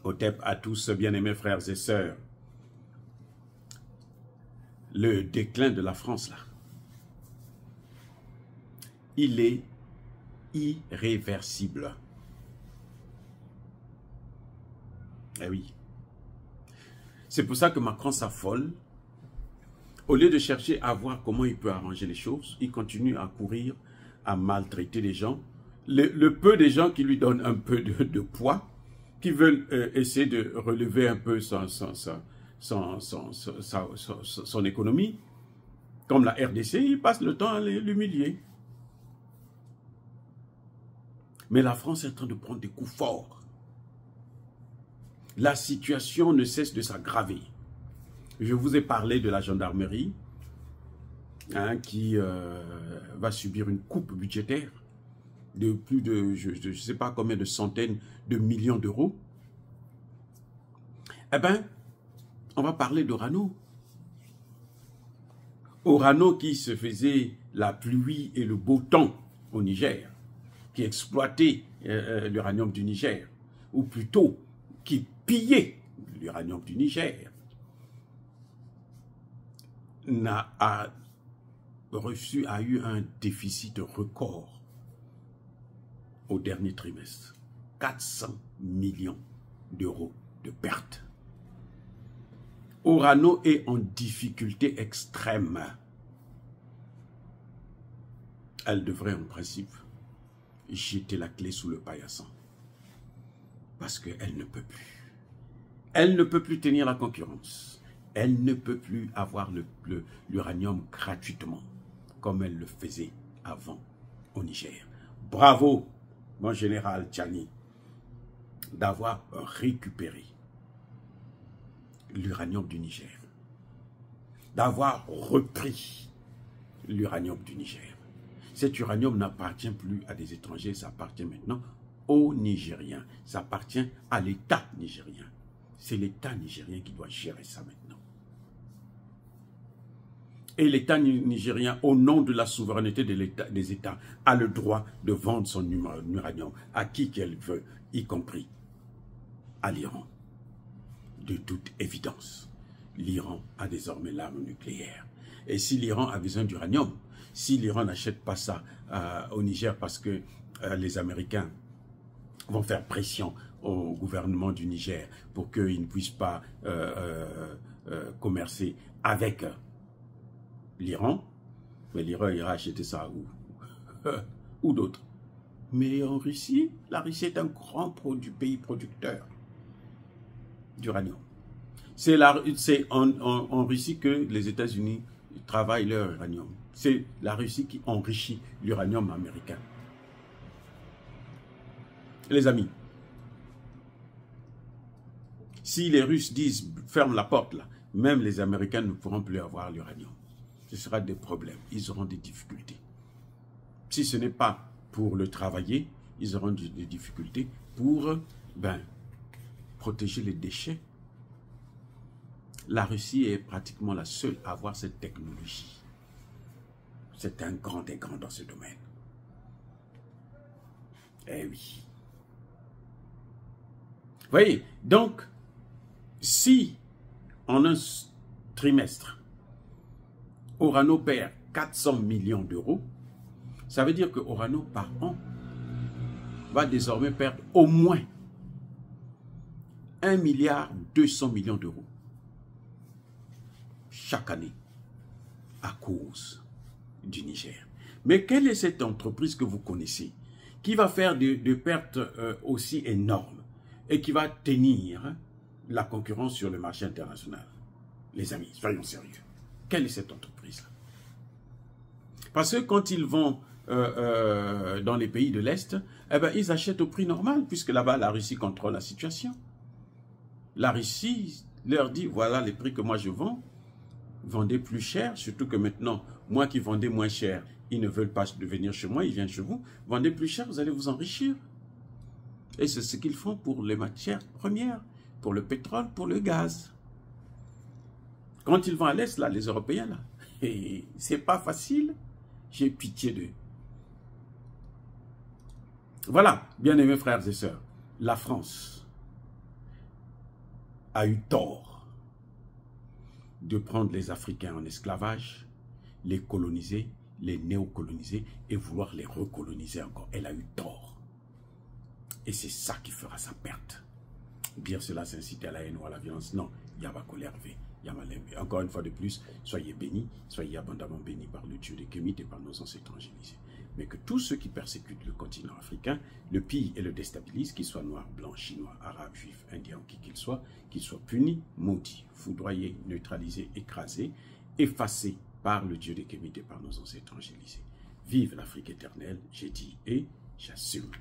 Otep à tous, bien-aimés frères et sœurs. Le déclin de la France, là, il est irréversible. Eh oui. C'est pour ça que Macron s'affole. Au lieu de chercher à voir comment il peut arranger les choses, il continue à courir, à maltraiter les gens. Le peu de gens qui lui donnent un peu de poids, qui veulent essayer de relever un peu son économie, comme la RDC, il passe le temps à l'humilier. Mais la France est en train de prendre des coups forts. La situation ne cesse de s'aggraver. Je vous ai parlé de la gendarmerie qui va subir une coupe budgétaire de plus de, je ne sais pas combien de centaines de millions d'euros. Eh bien, on va parler d'Orano. Orano qui se faisait la pluie et le beau temps au Niger, qui exploitait l'uranium du Niger, ou plutôt qui pillait l'uranium du Niger, a eu un déficit record au dernier trimestre. 400 millions d'euros de pertes. Orano est en difficulté extrême. Elle devrait en principe jeter la clé sous le paillasson. Parce qu'elle ne peut plus. Elle ne peut plus tenir la concurrence. Elle ne peut plus avoir l'uranium gratuitement, comme elle le faisait avant au Niger. Bravo, mon général Tchani, d'avoir récupéré l'uranium du Niger, d'avoir repris l'uranium du Niger. Cet uranium n'appartient plus à des étrangers, ça appartient maintenant aux Nigériens, ça appartient à l'État nigérien. C'est l'État nigérien qui doit gérer ça maintenant. Et l'État nigérien, au nom de la souveraineté des États, a le droit de vendre son uranium à qui qu'elle veut, y compris à l'Iran. De toute évidence, l'Iran a désormais l'arme nucléaire. Et si l'Iran a besoin d'uranium, si l'Iran n'achète pas ça au Niger parce que les Américains vont faire pression au gouvernement du Niger pour qu'il ne puisse pas commercer avec l'Iran, mais l'Iran ira acheter ça ou d'autres. Mais en Russie, la Russie est un grand pays producteur d'uranium. C'est en Russie que les États-Unis travaillent leur uranium. C'est la Russie qui enrichit l'uranium américain. Les amis, si les Russes disent ferme la porte là, même les Américains ne pourront plus avoir l'uranium. Ce sera des problèmes, ils auront des difficultés. Si ce n'est pas pour le travailler, ils auront des difficultés pour protéger les déchets. La Russie est pratiquement la seule à avoir cette technologie. C'est un grand des grands dans ce domaine. Eh oui. Vous voyez, donc, si en un trimestre, Orano perd 400 millions d'euros, ça veut dire que Orano, par an, va désormais perdre au moins 1,2 milliard d'euros chaque année à cause du Niger. Mais quelle est cette entreprise que vous connaissez qui va faire de pertes aussi énormes et qui va tenir la concurrence sur le marché international? Les amis, soyons sérieux. Quelle est cette entreprise-là? Parce que quand ils vont dans les pays de l'Est, eh ben, ils achètent au prix normal, puisque là-bas, la Russie contrôle la situation. La Russie leur dit, voilà les prix que moi je vends, vendez plus cher, surtout que maintenant, moi qui vendais moins cher, ils ne veulent pas venir chez moi, ils viennent chez vous, vendez plus cher, vous allez vous enrichir. Et c'est ce qu'ils font pour les matières premières, pour le pétrole, pour le gaz. Quand ils vont à l'Est, là, les Européens, là, c'est pas facile, j'ai pitié d'eux. Voilà, bien-aimés frères et sœurs, la France a eu tort de prendre les Africains en esclavage, les coloniser, les néocoloniser et vouloir les recoloniser encore. Elle a eu tort. Et c'est ça qui fera sa perte. Dire cela, c'est inciter à la haine ou à la violence. Non, Yabako Hervé, Yamalembe. Encore une fois de plus, soyez bénis, soyez abondamment bénis par le Dieu des Kémites et par nos ancêtres angélisés. Mais que tous ceux qui persécutent le continent africain, le pillent et le déstabilisent, qu'ils soient noirs, blancs, chinois, arabes, juifs, indiens, qui qu'ils soient punis, maudits, foudroyés, neutralisés, écrasés, effacés par le Dieu des Kémites et par nos ancêtres angélisés. Vive l'Afrique éternelle, j'ai dit et j'assume.